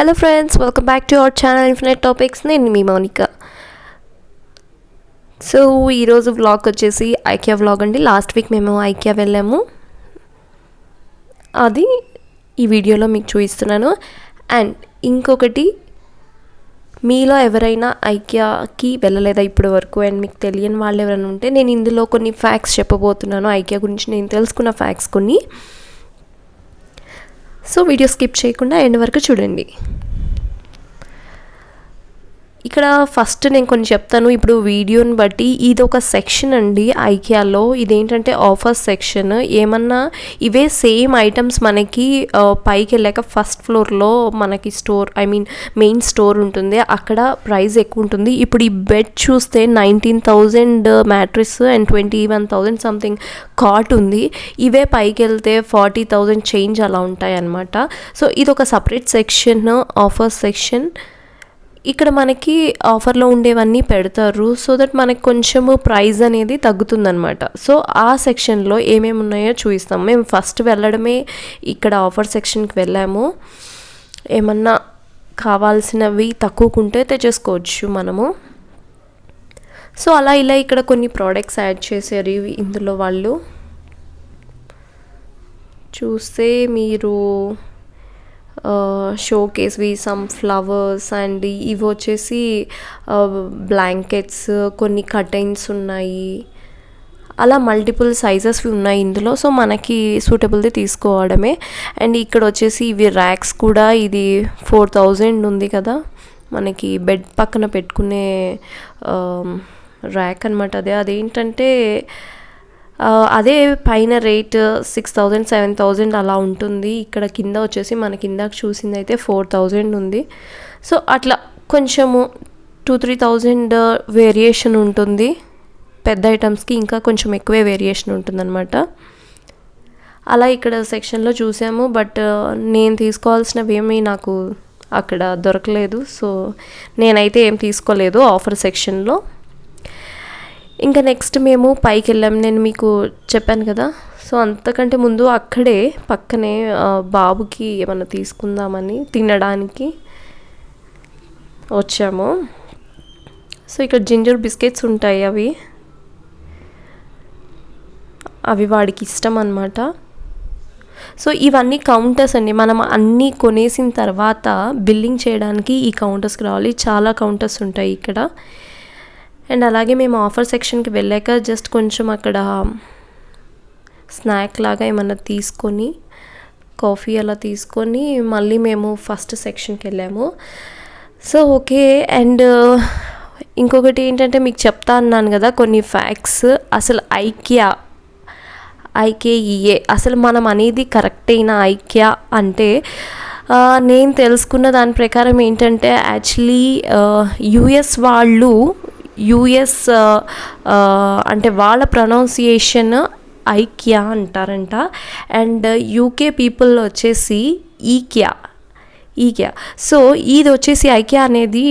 Hello friends, welcome back to our channel infinite topics. నేను మీ Mounika. So ఈరోజు vlog వచ్చేసి IKEA vlog అండి. Last week మేము ఐకియా వెళ్ళాము, అది ఈ వీడియోలో మీకు చూపిస్తున్నాను. అండ్ ఇంకొకటి, మీలో ఎవరైనా ఐకియాకి వెళ్ళలేదా ఇప్పటి వరకు అండ్ మీకు తెలియని వాళ్ళు ఎవరైనా ఉంటే నేను ఇందులో కొన్ని ఫ్యాక్ట్స్ చెప్పబోతున్నాను. ఐకియా గురించి నేను తెలుసుకున్న ఫ్యాక్ట్స్ కొన్ని. సో వీడియో స్కిప్ చేయకుండా ఎండ్ వరకు చూడండి. ఇక్కడ ఫస్ట్ నేను కొన్ని చెప్తాను. ఇప్పుడు వీడియోని బట్టి ఇది ఒక సెక్షన్ అండి ఐకియాలో. ఇదేంటంటే ఆఫర్ సెక్షన్. ఏమన్నా ఇవే సేమ్ ఐటమ్స్ మనకి పైకి వెళ్ళాక ఫస్ట్ ఫ్లోర్లో మనకి మెయిన్ స్టోర్ ఉంటుంది. అక్కడ ప్రైస్ ఎక్కువ ఉంటుంది. ఇప్పుడు ఈ బెడ్ చూస్తే 19,000 మ్యాట్రిస్ అండ్ 21,000 సంథింగ్ కాట్ ఉంది. ఇవే పైకి వెళ్తే 40,000 చేంజ్ అలా ఉంటాయి అన్నమాట. సో ఇది ఒక సపరేట్ సెక్షన్, ఆఫర్ సెక్షన్. ఇక్కడ మనకి ఆఫర్లో ఉండేవన్నీ పెడతారు సో దట్ మనకి కొంచెము ప్రైస్ అనేది తగ్గుతుందనమాట. సో ఆ సెక్షన్లో ఏమేమి ఉన్నాయో చూపిస్తాం. మేము ఫస్ట్ వెళ్ళడమే ఇక్కడ ఆఫర్ సెక్షన్కి వెళ్ళాము. ఏమన్నా కావాల్సినవి తక్కువకుంటే తెచ్చేసుకోవచ్చు మనము. సో అలా ఇలా ఇక్కడ కొన్ని ప్రోడక్ట్స్ యాడ్ చేశారు ఇందులో వాళ్ళు. చూస్తే మీరు షోకేస్వి సమ్ ఫ్లవర్స్ అండ్ ఇవి వచ్చేసి బ్లాంకెట్స్, కొన్ని కర్టైన్స్ ఉన్నాయి. అలా మల్టిపుల్ సైజెస్వి ఉన్నాయి ఇందులో. సో మనకి సూటబుల్ది తీసుకోవడమే. అండ్ ఇక్కడ వచ్చేసి ఇవి ర్యాక్స్ కూడా. ఇది 4,000 ఉంది కదా, మనకి బెడ్ పక్కన పెట్టుకునే ర్యాక్ అనమాట. అదేంటంటే అదే పైన రేట్ 6,000 7,000 అలా ఉంటుంది. ఇక్కడ కింద వచ్చేసి మనకి ఇందాక చూసింది అయితే 4,000 ఉంది. సో అట్లా కొంచెము 2-3,000 వేరియేషన్ ఉంటుంది. పెద్ద ఐటమ్స్కి ఇంకా కొంచెం ఎక్కువే వేరియేషన్ ఉంటుందన్నమాట. అలా ఇక్కడ సెక్షన్లో చూసాము. బట్ నేను తీసుకోవాల్సినవి ఏమీ నాకు అక్కడ దొరకలేదు. సో నేనైతే ఏం తీసుకోలేదు ఆఫర్ సెక్షన్లో. ఇంకా నెక్స్ట్ మేము పైకి వెళ్ళాము. నేను మీకు చెప్పాను కదా. సో అంతకంటే ముందు అక్కడే పక్కనే బాబుకి ఏమన్నా తీసుకుందామని తినడానికి వచ్చాము. సో ఇక్కడ జింజర్ బిస్కెట్స్ ఉంటాయి. అవి వాడికి ఇష్టం అన్నమాట. సో ఇవన్నీ కౌంటర్స్ అండి. మనం అన్నీ కొనేసిన తర్వాత బిల్లింగ్ చేయడానికి ఈ కౌంటర్స్కి రావాలి. చాలా కౌంటర్స్ ఉంటాయి ఇక్కడ. అండ్ అలాగే మేము ఆఫర్ సెక్షన్కి వెళ్ళాక జస్ట్ కొంచెం అక్కడ స్నాక్ లాగా ఏమన్నా తీసుకొని, కాఫీ అలా తీసుకొని మళ్ళీ మేము ఫస్ట్ సెక్షన్కి వెళ్ళాము. So okay. అండ్ ఇంకొకటి ఏంటంటే మీకు చెప్తా అన్నాను కదా కొన్ని ఫ్యాక్ట్స్. అసలు ఐకేఈఏ అసలు మనం అనేది కరెక్ట్ అయిన ఐకియా అంటే నేను తెలుసుకున్న దాని ప్రకారం ఏంటంటే యాక్చువల్లీ యుఎస్ అంటే వాళ్ళ ప్రొనౌన్సియేషన్ ఐకియా అంటారంట. అండ్ యూకే పీపుల్ వచ్చేసి ఈకియా. సో ఇది వచ్చేసి ఐకియా అనేది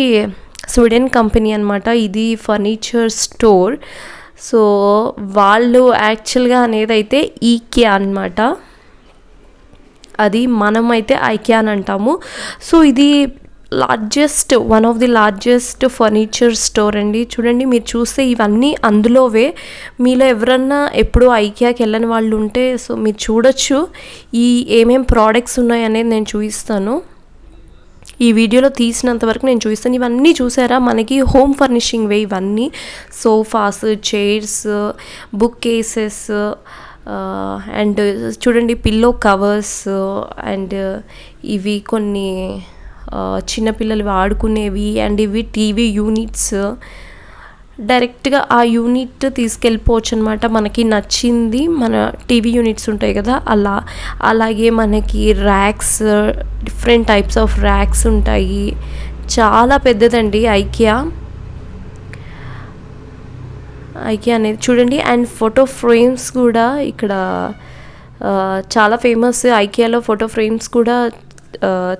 స్వీడన్ కంపెనీ అనమాట. ఇది ఫర్నిచర్ స్టోర్. సో వాళ్ళు యాక్చువల్గా అనేది అయితే ఈకియా అనమాట. అది మనమైతే ఐకియా అని అంటాము. సో ఇది one of the largest furniture store అండి. చూడండి, మీరు చూస్తే ఇవన్నీ అందులోవే. మీలో ఎవరన్నా ఎప్పుడూ ఐకియాకి వెళ్ళని వాళ్ళు ఉంటే సో మీరు చూడొచ్చు ఈ ఏమేం ప్రోడక్ట్స్ ఉన్నాయి అనేది నేను చూపిస్తాను. ఈ వీడియోలో తీసినంత వరకు నేను చూపిస్తాను. ఇవన్నీ చూసారా, మనకి హోమ్ ఫర్నిషింగ్ వే ఇవన్నీ. Sofas, chairs, book cases and చూడండి పిల్లో కవర్స్ అండ్ ఇవి కొన్ని చిన్నపిల్లలు ఆడుకునేవి. అండ్ ఇవి టీవీ యూనిట్స్. డైరెక్ట్గా ఆ యూనిట్ తీసుకెళ్ళిపోవచ్చు అనమాట. మనకి నచ్చింది మన టీవీ యూనిట్స్ ఉంటాయి కదా అలా. అలాగే మనకి racks, different types of racks ఉంటాయి. చాలా పెద్దదండి ఐకియా అనేది చూడండి. అండ్ ఫోటో ఫ్రేమ్స్ కూడా ఇక్కడ చాలా ఫేమస్. ఐకియాలో ఫోటో ఫ్రేమ్స్ కూడా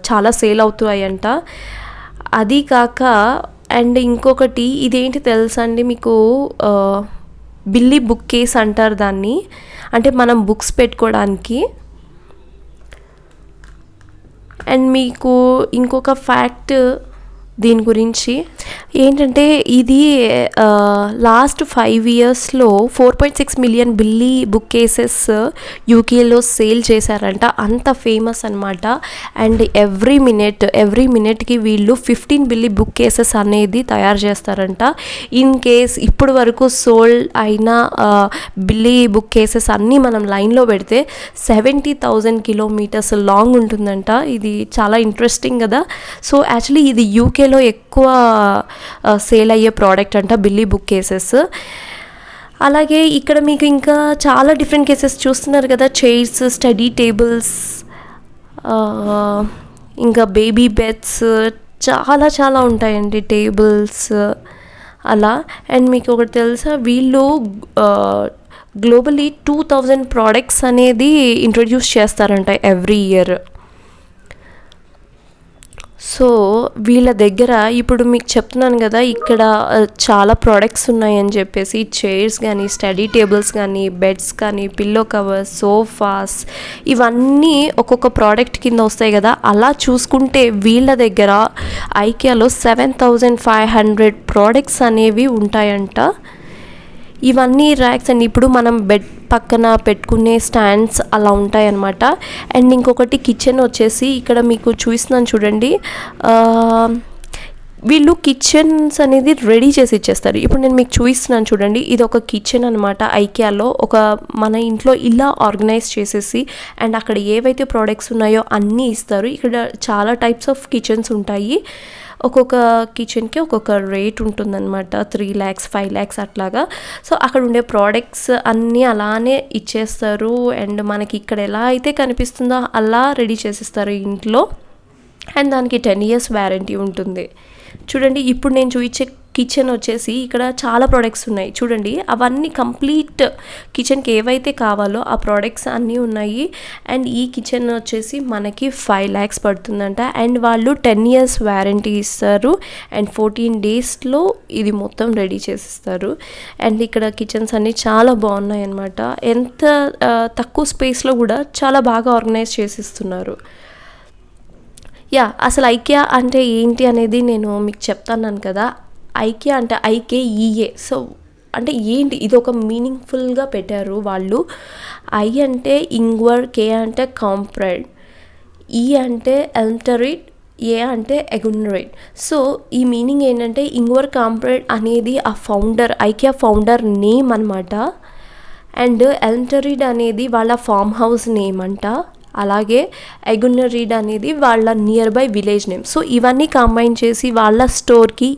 చాలా సేల్ అవుతాయంట. అది కాక అండ్ ఇంకొకటి ఇదేంటి తెలుసా అండి మీకు, బిల్లీ బుక్ కేస్ అంటారు దాన్ని. అంటే మనం బుక్స్ పెట్టుకోవడానికి. అండ్ మీకు ఇంకొక ఫ్యాక్ట్ దీని గురించి ఏంటంటే, ఇది లాస్ట్ 5 ఇయర్స్లో 4.6 మిలియన్ బిల్లీ బుక్ కేసెస్ యూకేలో సేల్ చేశారంట. అంత ఫేమస్ అనమాట. అండ్ ఎవ్రీ మినిట్కి వీళ్ళు 15 బిల్లీ బుక్ కేసెస్ అనేది తయారు చేస్తారంట. ఇన్ కేస్ ఇప్పుడు వరకు సోల్డ్ అయిన బిల్లీ బుక్ కేసెస్ అన్నీ మనం లైన్లో పెడితే 70,000 కిలోమీటర్స్ లాంగ్ ఉంటుందంట. ఇది చాలా ఇంట్రెస్టింగ్ కదా. సో యాక్చువల్లీ ఇది యూకేలో ఎక్కువ సేల్ అయ్యే ప్రోడక్ట్ అంట బిల్లీ బుక్ కేసెస్. అలాగే ఇక్కడ మీకు ఇంకా చాలా డిఫరెంట్ కేసెస్ చూస్తున్నారు కదా, చైర్స్, స్టడీ టేబుల్స్, ఇంకా బేబీ బెడ్స్, చాలా ఉంటాయండి, టేబుల్స్ అలా. అండ్ మీకు ఒకటి తెలుసా, వీళ్ళు గ్లోబలీ 2000 ప్రోడక్ట్స్ అనేది ఇంట్రొడ్యూస్ చేస్తారంట ఎవ్రీ ఇయర్. సో వీళ్ళ దగ్గర ఇప్పుడు మీకు చెప్తున్నాను కదా, ఇక్కడ చాలా ప్రోడక్ట్స్ ఉన్నాయని చెప్పేసి, చైర్స్ కానీ, స్టడీ టేబుల్స్ కానీ, బెడ్స్ కానీ, పిల్లో కవర్స్, సోఫాస్, ఇవన్నీ ఒక్కొక్క ప్రోడక్ట్ కింద వస్తాయి కదా. అలా చూసుకుంటే వీళ్ళ దగ్గర ఐకియాలో 7,500 ప్రోడక్ట్స్ అనేవి ఉంటాయంట. ఇవన్నీ ర్యాక్స్ అండి. ఇప్పుడు మనం బెడ్ పక్కన పెట్టుకునే స్టాండ్స్ అలా ఉంటాయన్నమాట. అండ్ ఇంకొకటి కిచెన్ వచ్చేసి ఇక్కడ మీకు చూపిస్తున్నాను చూడండి. వీళ్ళు కిచెన్స్ అనేది రెడీ చేసి ఇచ్చేస్తారు. ఇప్పుడు నేను మీకు చూపిస్తున్నాను చూడండి, ఇది ఒక కిచెన్ అనమాట. ఐకియాలో మన ఇంట్లో ఇలా ఆర్గనైజ్ చేసేసి అండ్ అక్కడ ఏవైతే ప్రోడక్ట్స్ ఉన్నాయో అన్నీ ఇస్తారు. ఇక్కడ చాలా టైప్స్ ఆఫ్ కిచెన్స్ ఉంటాయి. ఒక్కొక్క కిచెన్కి ఒక్కొక్క రేట్ ఉంటుందన్నమాట. 3 lakhs 5 lakhs అట్లాగా. సో అక్కడ ఉండే ప్రోడక్ట్స్ అన్నీ అలానే ఇచ్చేస్తారు. అండ్ మనకి ఇక్కడ ఎలా అయితే కనిపిస్తుందో అలా రెడీ చేసిస్తారు ఇంట్లో. అండ్ దానికి 10 years వారంటీ ఉంటుంది. చూడండి, ఇప్పుడు నేను చూపించే కిచెన్ వచ్చేసి ఇక్కడ చాలా ప్రోడక్ట్స్ ఉన్నాయి చూడండి. అవన్నీ కంప్లీట్ కిచెన్కి ఏవైతే కావాలో ఆ ప్రోడక్ట్స్ అన్నీ ఉన్నాయి. అండ్ ఈ కిచెన్ వచ్చేసి మనకి 5 lakhs పడుతుందంట. అండ్ వాళ్ళు 10 years వారంటీ ఇస్తారు. అండ్ 14 daysలో ఇది మొత్తం రెడీ చేసిస్తారు. అండ్ ఇక్కడ కిచెన్స్ అన్నీ చాలా బాగున్నాయి అన్నమాట. ఎంత తక్కువ స్పేస్లో కూడా చాలా బాగా ఆర్గనైజ్ చేసిస్తున్నారు. అసలు ఐకియా అంటే ఏంటి అనేది నేను మీకు చెప్తాను కదా. ఐకియా అంటే IKEA. సో అంటే ఏంటి, ఇది ఒక మీనింగ్ఫుల్గా పెట్టారు వాళ్ళు. ఐ అంటే ఇంగ్వర్, కే అంటే కాంప్రెడ్, ఈ అంటే ఎల్టరిడ్, ఏ అంటే ఎగునరైడ్. సో ఈ మీనింగ్ ఏంటంటే, ఇంగ్వర్ కాంప్రెడ్ అనేది ఆ ఫౌండర్, ఐకియా ఫౌండర్ నేమ్ అనమాట. అండ్ ఎల్టరిడ్ అనేది వాళ్ళ ఫామ్ హౌస్ నేమ్ అంట. అలాగే ఎగునరీడ్ అనేది వాళ్ళ near by village name. So ఇవన్నీ కంబైన్ చేసి వాళ్ళ స్టోర్కి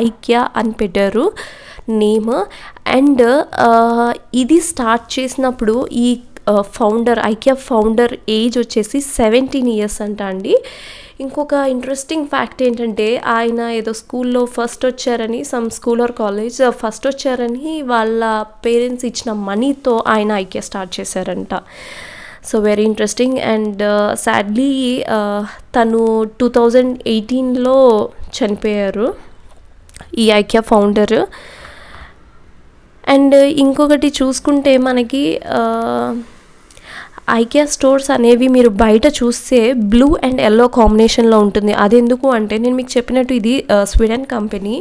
ఐకియా అని పెట్టారు నేమ్. అండ్ ఇది స్టార్ట్ చేసినప్పుడు ఈ ఐకియా ఫౌండర్ ఏజ్ వచ్చేసి 17 years అంట అండి. ఇంకొక ఇంట్రెస్టింగ్ ఫ్యాక్ట్ ఏంటంటే, ఆయన ఏదో స్కూల్లో ఫస్ట్ వచ్చారని, స్కూల్ ఆర్ కాలేజ్ ఫస్ట్ వచ్చారని వాళ్ళ పేరెంట్స్ ఇచ్చిన మనీతో ఆయన ఐకియా స్టార్ట్ చేశారంట. So very interesting. And sadly తను 2018లో చనిపోయారు ఈ ఐకియా ఫౌండర్. అండ్ ఇంకొకటి చూసుకుంటే మనకి ఐకియా స్టోర్స్ అనేవి మీరు బయట చూస్తే బ్లూ అండ్ ఎల్లో కాంబినేషన్లో ఉంటుంది. అదెందుకు అంటే, నేను మీకు చెప్పినట్టు ఇది స్వీడన్ కంపెనీ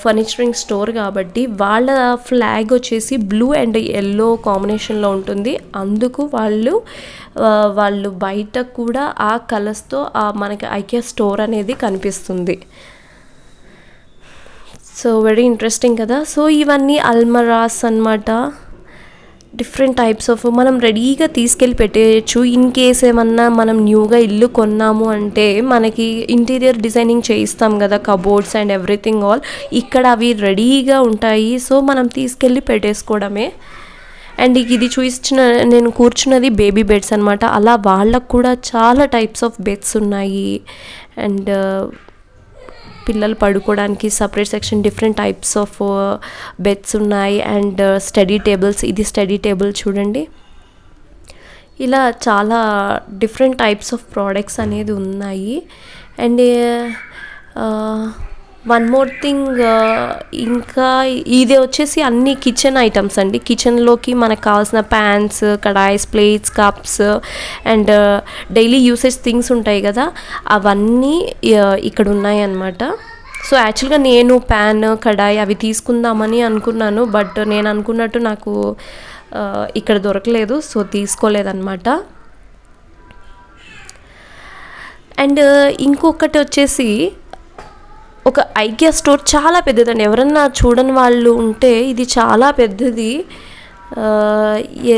ఫర్నిచరింగ్ స్టోర్ కాబట్టి వాళ్ళ ఫ్లాగ్ వచ్చేసి బ్లూ అండ్ ఎల్లో కాంబినేషన్లో ఉంటుంది. అందుకు వాళ్ళు బయట కూడా ఆ కలర్స్తో మనకి ఐకియా స్టోర్ అనేది కనిపిస్తుంది. సో వెరీ ఇంట్రెస్టింగ్ కదా. సో ఇవన్నీ అల్మరాస్ అన్నమాట. డిఫరెంట్ టైప్స్ ఆఫ్ మనం రెడీగా తీసుకెళ్ళి పెట్టేయచ్చు. ఇన్ కేస్ ఏమన్నా మనం న్యూగా ఇల్లు కొన్నాము అంటే మనకి ఇంటీరియర్ డిజైనింగ్ చేయిస్తాం కదా, కబోర్డ్స్ అండ్ ఎవ్రీథింగ్ ఆల్, ఇక్కడ అవి రెడీగా ఉంటాయి. సో మనం తీసుకెళ్ళి పెట్టేసుకోవడమే. అండ్ ఇది నేను కూర్చున్నది బేబీ బెడ్స్ అనమాట. అలా వాళ్ళకు కూడా చాలా టైప్స్ ఆఫ్ బెడ్స్ ఉన్నాయి. అండ్ పిల్లలు పడుకోవడానికి separate section, different types of beds ఉన్నాయి. అండ్ స్టడీ టేబుల్స్, ఇది స్టడీ టేబుల్ చూడండి. ఇలా చాలా డిఫరెంట్ టైప్స్ ఆఫ్ ప్రోడక్ట్స్ అనేది ఉన్నాయి. అండ్ వన్ మోర్ థింగ్, ఇంకా ఇది వచ్చేసి అన్ని కిచెన్ ఐటమ్స్ అండి. కిచెన్లోకి మనకు కావాల్సిన pans, kadais, plates, cups and daily usage things ఉంటాయి కదా, అవన్నీ ఇక్కడ ఉన్నాయి అన్నమాట. సో యాక్చువల్గా నేను ప్యాన్, కడాయి అవి తీసుకుందామని అనుకున్నాను, బట్ నేను అనుకున్నట్టు నాకు ఇక్కడ దొరకలేదు, సో తీసుకోలేదన్నమాట. అండ్ ఇంకొకటి వచ్చేసి ఒక ఐకియా స్టోర్, చాలా పెద్దదండి. ఎవరన్నా చూడని వాళ్ళు ఉంటే ఇది చాలా పెద్దది.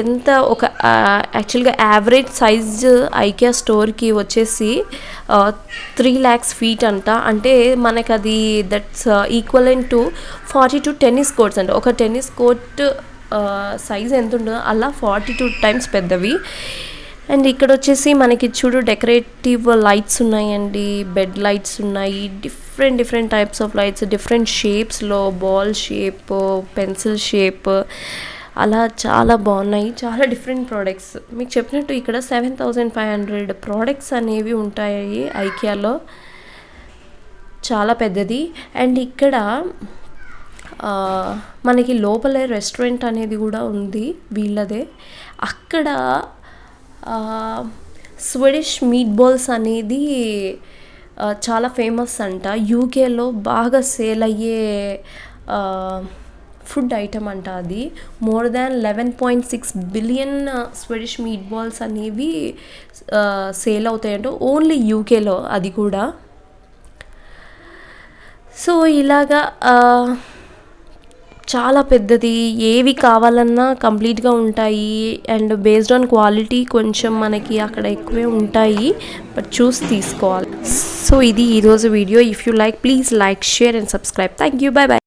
ఎంత ఒక యాక్చువల్గా యావరేజ్ సైజ్ ఐకియా స్టోర్కి వచ్చేసి 3 lakhs feet అంట. అంటే మనకు అది that's equivalent to 42 tennis courts అంట. ఒక టెన్నిస్ కోర్ట్ సైజ్ ఎంత ఉంటుందో అలా 42 times పెద్దవి. అండ్ ఇక్కడ వచ్చేసి మనకి చూడు డెకరేటివ్ లైట్స్ ఉన్నాయండి, బెడ్ లైట్స్ ఉన్నాయి, different types of lights, different షేప్స్లో, బాల్ షేప్, పెన్సిల్ షేప్, అలా చాలా బాగున్నాయి. చాలా డిఫరెంట్ ప్రోడక్ట్స్. మీకు చెప్పినట్టు ఇక్కడ 7,500 ప్రోడక్ట్స్ అనేవి ఉంటాయి ఐకియాలో. చాలా పెద్దది. అండ్ ఇక్కడ మనకి లోపలే రెస్టారెంట్ అనేది కూడా ఉంది వీళ్ళదే. అక్కడ స్వీడిష్ మీట్ బాల్స్ అనేది చాలా ఫేమస్ అంట. యూకేలో బాగా సేల్ అయ్యే ఫుడ్ ఐటమ్ అంట అది. More than 11.6 billion Swedish meat balls అనేవి సేల్ అవుతాయంట ఓన్లీ యూకేలో, అది కూడా. సో ఇలాగా చాలా పెద్దది, ఏవి కావాలన్నా కంప్లీట్గా ఉంటాయి. అండ్ బేస్డ్ ఆన్ క్వాలిటీ కొంచెం మనకి అక్కడ ఎక్కువే ఉంటాయి, బట్ చూసి తీసుకోవాలి. సో ఇది ఈరోజు video. If you like, please like, share and subscribe. Thank you. By by.